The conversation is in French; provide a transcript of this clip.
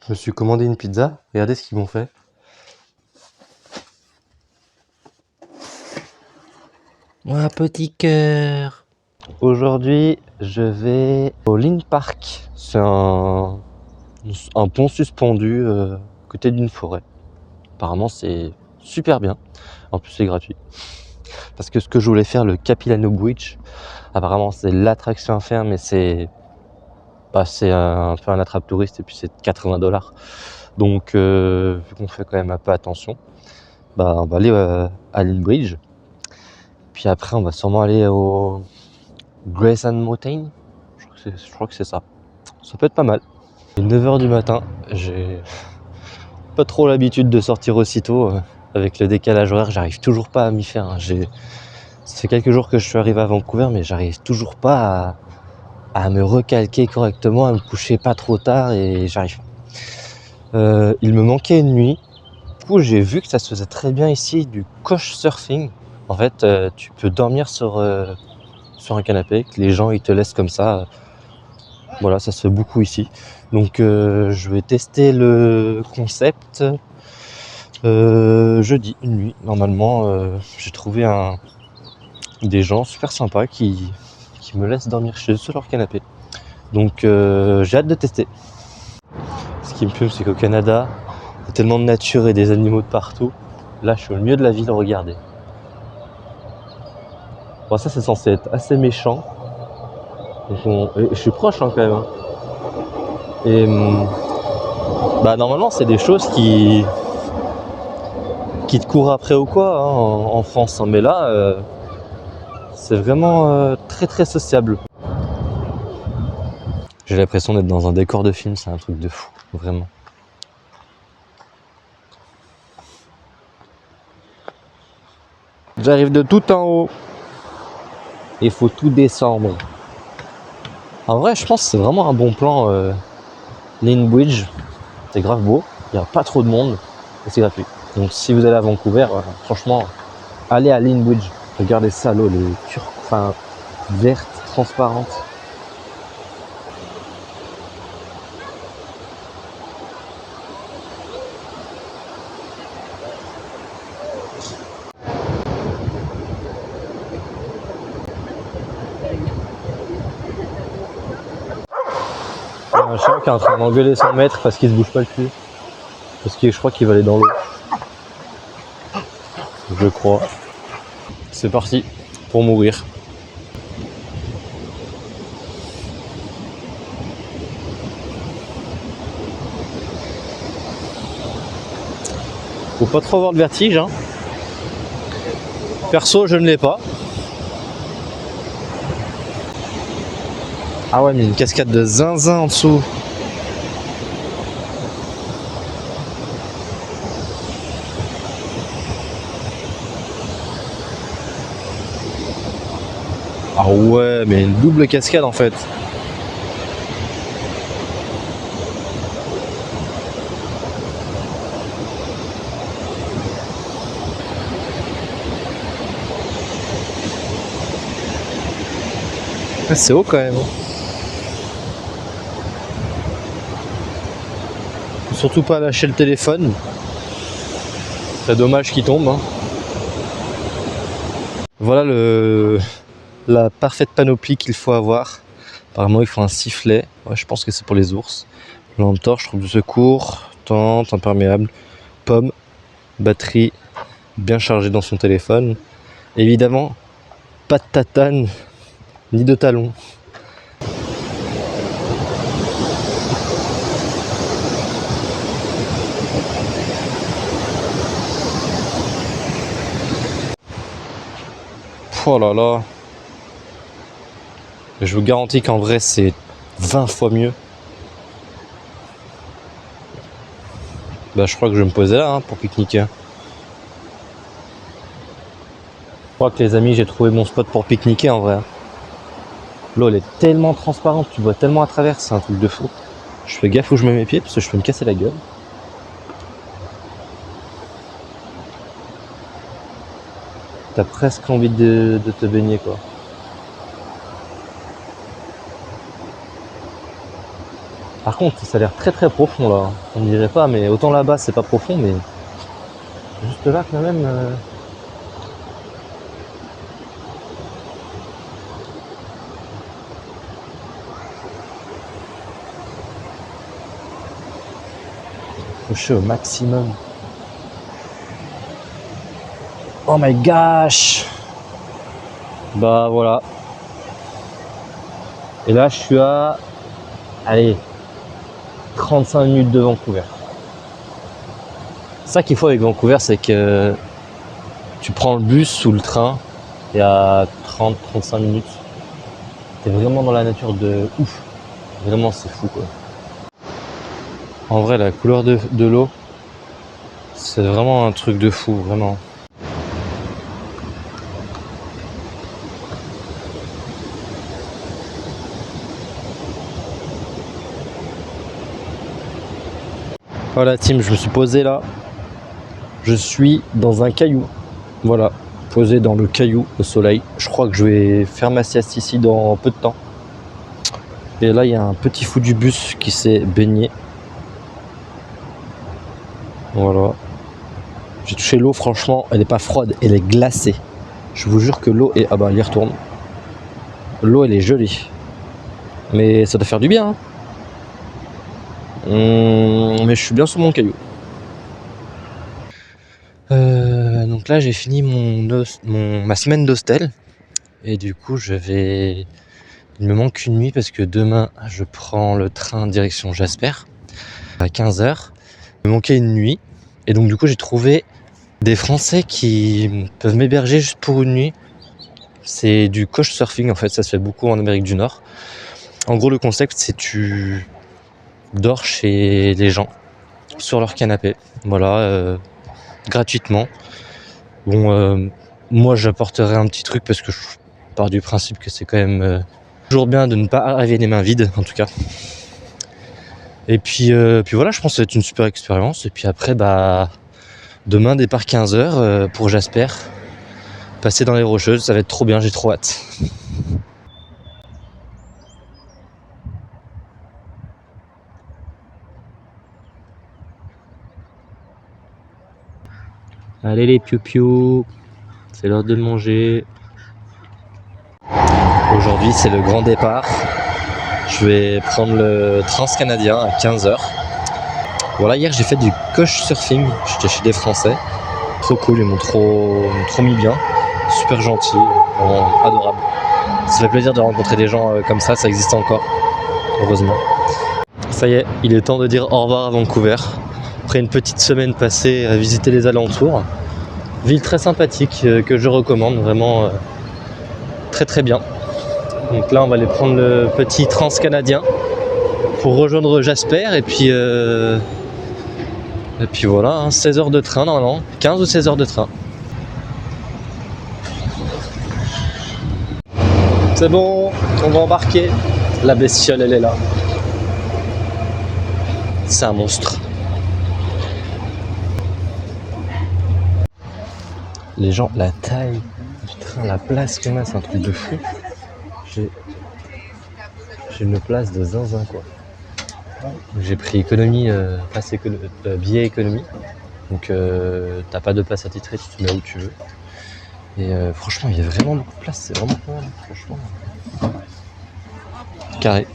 Je me suis commandé une pizza. Regardez ce qu'ils m'ont fait. Un petit cœur. Aujourd'hui, je vais au Lynn Park. C'est un pont suspendu à côté d'une forêt. Apparemment, c'est super bien. En plus, c'est gratuit. Parce que ce que je voulais faire, le Capilano Bridge, apparemment, c'est l'attraction à faire, mais c'est un peu un attrape-touriste et puis c'est 80$. Donc, vu qu'on fait quand même un peu attention, on va aller à Lynn Bridge. Puis après, on va sûrement aller au Grayson Mountain. Je crois que c'est ça. Ça peut être pas mal. Il est 9h du matin. J'ai pas trop l'habitude de sortir aussitôt. Avec le décalage horaire, j'arrive toujours pas à m'y faire. Ça fait quelques jours que je suis arrivé à Vancouver, mais j'arrive toujours pas à me recalquer correctement, à me coucher pas trop tard et j'arrive pas. Il me manquait une nuit. Du coup, j'ai vu que ça se faisait très bien ici du couchsurfing. En fait, tu peux dormir sur un canapé, que les gens ils te laissent comme ça. Voilà, ça se fait beaucoup ici. Donc je vais tester le concept jeudi, une nuit. Normalement, j'ai trouvé des gens super sympas qui me laissent dormir chez eux sur leur canapé. Donc j'ai hâte de tester. Ce qui me fume, c'est qu'au Canada, il y a tellement de nature et des animaux de partout. Là, je suis au milieu de la ville, regardez. Bon, ça, c'est censé être assez méchant. Donc je suis proche quand même. Et normalement, c'est des choses qui te courent après ou quoi en France. Mais là, c'est vraiment très très sociable. J'ai l'impression d'être dans un décor de film, c'est un truc de fou, vraiment. J'arrive de tout en haut. Il faut tout descendre. En vrai, je pense que c'est vraiment un bon plan, Lynn Bridge. C'est grave beau, il n'y a pas trop de monde et c'est gratuit. Donc si vous allez à Vancouver, franchement, allez à Lynn Bridge. Regardez ça, l'eau, elle est verte, transparente. Il y a un chien qui est en train d'engueuler son maître parce qu'il se bouge pas le cul. Parce que je crois qu'il va aller dans l'eau. Je crois. C'est parti pour mourir. Faut pas trop avoir de vertige, hein. Perso, je ne l'ai pas. Ah ouais, mais une cascade de zinzin en dessous. Ah ouais, mais une double cascade en fait. Ah, c'est haut quand même. Faut surtout pas lâcher le téléphone. C'est dommage qu'il tombe, hein. Voilà la parfaite panoplie qu'il faut avoir. Apparemment, il faut un sifflet. Ouais, je pense que c'est pour les ours. Lampe torche, troupe de secours, tente, imperméable, pomme, batterie bien chargée dans son téléphone. Évidemment, pas de tatane ni de talons. Oh là là. Je vous garantis qu'en vrai, c'est 20 fois mieux. Je crois que je vais me poser là pour pique-niquer. Je crois que les amis, j'ai trouvé mon spot pour pique-niquer en vrai. L'eau elle est tellement transparente, tu vois tellement à travers, c'est un truc de fou. Je fais gaffe où je mets mes pieds parce que je peux me casser la gueule. T'as presque envie de te baigner quoi. Par contre, ça a l'air très très profond là. On ne dirait pas, mais autant là-bas c'est pas profond, mais juste là quand même. Toucher au maximum. Oh my gosh! Bah voilà. Et là je suis à, allez, 35 minutes de Vancouver. Ça qu'il faut avec Vancouver, c'est que tu prends le bus ou le train et à 30-35 minutes, t'es vraiment dans la nature de ouf. Vraiment c'est fou quoi. En vrai la couleur de l'eau, c'est vraiment un truc de fou, vraiment. Voilà team, je me suis posé là. Je suis dans un caillou. Voilà, posé dans le caillou au soleil. Je crois que je vais faire ma sieste ici dans peu de temps. Et là, il y a un petit fou du bus qui s'est baigné. Voilà. J'ai touché l'eau, franchement, elle n'est pas froide, elle est glacée. Je vous jure que l'eau est... Ah bah, il y retourne. L'eau, elle est gelée. Mais ça doit faire du bien. Hein. Mais je suis bien sur mon caillou. Donc là, j'ai fini ma semaine d'hostel. Et du coup, il me manque une nuit parce que demain, je prends le train direction Jasper à 15h. Il me manquait une nuit. Et donc, du coup, j'ai trouvé des Français qui peuvent m'héberger juste pour une nuit. C'est du couchsurfing, en fait. Ça se fait beaucoup en Amérique du Nord. En gros, le concept, c'est tu dors chez les gens sur leur canapé. Voilà, gratuitement. Bon, moi, j'apporterai un petit truc parce que je pars du principe que c'est quand même toujours bien de ne pas arriver les mains vides, en tout cas. Et puis voilà, je pense que ça va être une super expérience. Et puis après, bah, demain, départ 15h pour Jasper. Passer dans les Rocheuses, ça va être trop bien, j'ai trop hâte. Allez les piou-piou, c'est l'heure de manger. Aujourd'hui, c'est le grand départ. Je vais prendre le Transcanadien à 15h. Voilà, hier j'ai fait du couchsurfing, j'étais chez des Français. Trop cool, ils m'ont trop mis bien. Super gentil, vraiment adorable. Ça fait plaisir de rencontrer des gens comme ça existe encore, heureusement. Ça y est, il est temps de dire au revoir à Vancouver. Après une petite semaine passée à visiter les alentours. Ville très sympathique que je recommande, vraiment très très bien. Donc là on va aller prendre le petit Transcanadien pour rejoindre Jasper et puis voilà, hein, 16 heures de train normalement, 15 ou 16 heures de train. C'est bon, on va embarquer. La bestiole elle est là. C'est un monstre. Les gens, la taille du train, la place qu'on a, c'est un truc de fou. J'ai une place de zinzin quoi. J'ai pris économie, billet économie. Donc t'as pas de place attitrée, tu te mets où tu veux. Et franchement, il y a vraiment beaucoup de place, c'est vraiment pas mal, franchement. Carré.